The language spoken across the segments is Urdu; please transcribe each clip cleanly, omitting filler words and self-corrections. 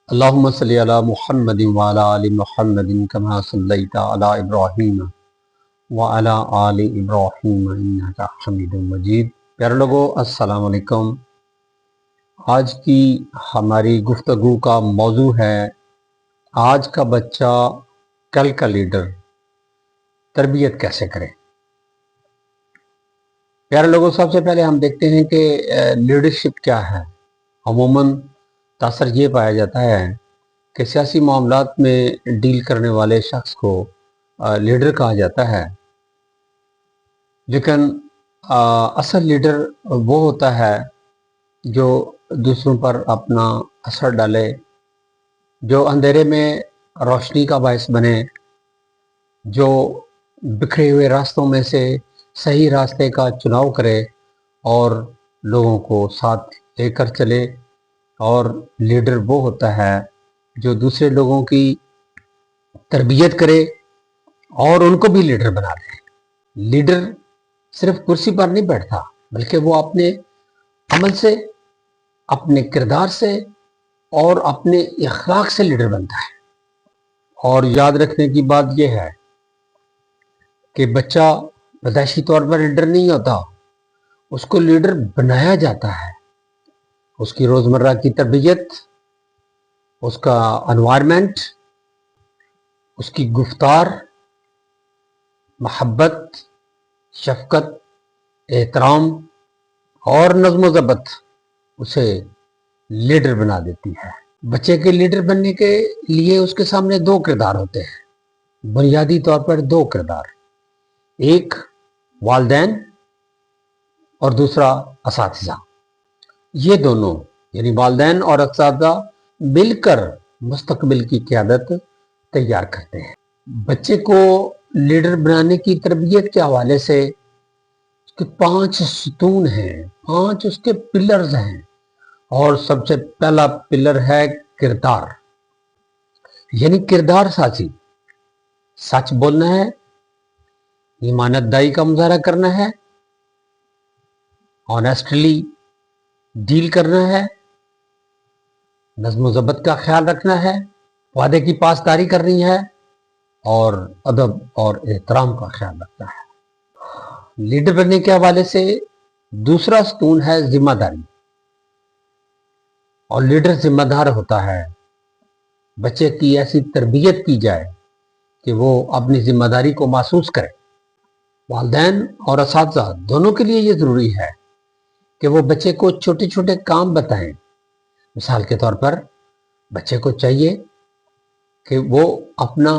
اللهم صل على محمد وعلى آل محمد كما صليت على إبراہیم وعلى آل إبراہیم إنك حمید مجید۔ پیارے لوگو السلام علیکم۔ آج کی ہماری گفتگو کا موضوع ہے آج کا بچہ کل کا لیڈر، تربیت کیسے کریں۔ پیارے لوگوں، سب سے پہلے ہم دیکھتے ہیں کہ لیڈرشپ کیا ہے۔ عموماً تاثر یہ پایا جاتا ہے کہ سیاسی معاملات میں ڈیل کرنے والے شخص کو لیڈر کہا جاتا ہے، لیکن اصل لیڈر وہ ہوتا ہے جو دوسروں پر اپنا اثر ڈالے، جو اندھیرے میں روشنی کا باعث بنے، جو بکھرے ہوئے راستوں میں سے صحیح راستے کا چناؤ کرے اور لوگوں کو ساتھ لے کر چلے۔ اور لیڈر وہ ہوتا ہے جو دوسرے لوگوں کی تربیت کرے اور ان کو بھی لیڈر بنا دے۔ لیڈر صرف کرسی پر نہیں بیٹھتا، بلکہ وہ اپنے عمل سے، اپنے کردار سے اور اپنے اخلاق سے لیڈر بنتا ہے۔ اور یاد رکھنے کی بات یہ ہے کہ بچہ پیدائشی طور پر لیڈر نہیں ہوتا، اس کو لیڈر بنایا جاتا ہے۔ اس کی روزمرہ کی تربیت، اس کا انوائرمنٹ، اس کی گفتار، محبت، شفقت، احترام اور نظم و ضبط اسے لیڈر بنا دیتی ہے۔ بچے کے لیڈر بننے کے لیے اس کے سامنے دو کردار ہوتے ہیں، بنیادی طور پر دو کردار، ایک والدین اور دوسرا اساتذہ۔ یہ دونوں یعنی والدین اور اساتذہ مل کر مستقبل کی قیادت تیار کرتے ہیں۔ بچے کو لیڈر بنانے کی تربیت کے حوالے سے اس کے 5 ستون ہیں، 5 اس کے پلرز ہیں، اور سب سے پہلا پلر ہے کردار، یعنی کردار سازی۔ سچ بولنا ہے، ایمانداری کا مظاہرہ کرنا ہے، آنیسٹلی ڈیل کرنا ہے، نظم و ضبط کا خیال رکھنا ہے، وعدے کی پاسداری کرنی ہے، اور ادب اور احترام کا خیال رکھنا ہے۔ لیڈر بننے کے حوالے سے دوسرا ستون ہے ذمہ داری، اور لیڈر ذمہ دار ہوتا ہے۔ بچے کی ایسی تربیت کی جائے کہ وہ اپنی ذمہ داری کو محسوس کرے۔ والدین اور اساتذہ دونوں کے لیے یہ ضروری ہے کہ وہ بچے کو چھوٹے چھوٹے کام بتائیں۔ مثال کے طور پر بچے کو چاہیے کہ وہ اپنا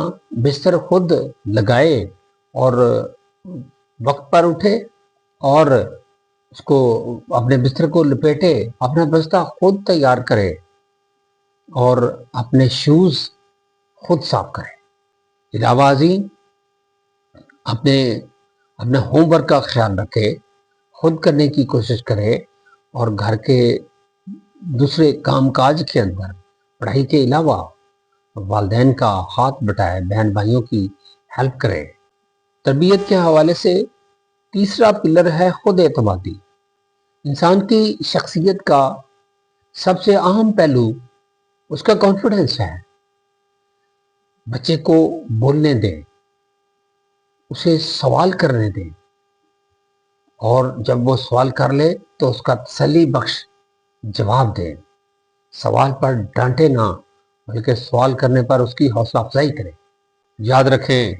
بستر خود لگائے اور وقت پر اٹھے، اور اس کو اپنے بستر کو لپیٹے، اپنا بستر خود تیار کرے اور اپنے شوز خود صاف کرے۔ علاوہ ازیں اپنے ہوم ورک کا خیال رکھے، خود کرنے کی کوشش کرے، اور گھر کے دوسرے کام کاج کے اندر پڑھائی کے علاوہ والدین کا ہاتھ بٹائے، بہن بھائیوں کی ہیلپ کرے۔ تربیت کے حوالے سے تیسرا پلر ہے خود اعتمادی۔ انسان کی شخصیت کا سب سے اہم پہلو اس کا کانفیڈنس ہے۔ بچے کو بولنے دیں، اسے سوال کرنے دیں، اور جب وہ سوال کر لے تو اس کا تسلی بخش جواب دیں۔ سوال پر ڈانٹے نہ، بلکہ سوال کرنے پر اس کی حوصلہ افزائی کریں۔ یاد رکھیں،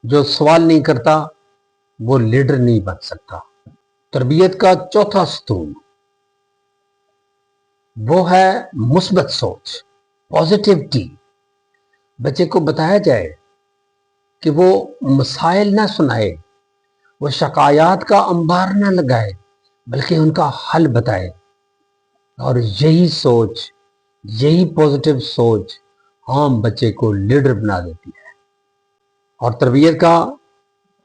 جو سوال نہیں کرتا وہ لیڈر نہیں بن سکتا۔ تربیت کا چوتھا ستون وہ ہے مثبت سوچ، پازیٹیوٹی۔ بچے کو بتایا جائے کہ وہ مسائل نہ سنائے، وہ شکایات کا انبار نہ لگائے، بلکہ ان کا حل بتائے۔ اور یہی سوچ، یہی پازیٹیو سوچ عام بچے کو لیڈر بنا دیتی ہے۔ اور تربیت کا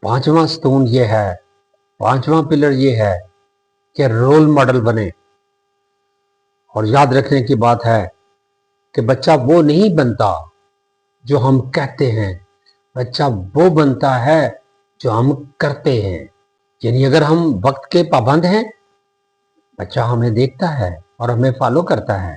پانچواں ستون یہ ہے، پانچواں پلر یہ ہے کہ رول ماڈل بنے۔ اور یاد رکھنے کی بات ہے کہ بچہ وہ نہیں بنتا جو ہم کہتے ہیں، بچہ وہ بنتا ہے جو ہم کرتے ہیں۔ یعنی اگر ہم وقت کے پابند ہیں، بچہ ہمیں دیکھتا ہے اور ہمیں فالو کرتا ہے۔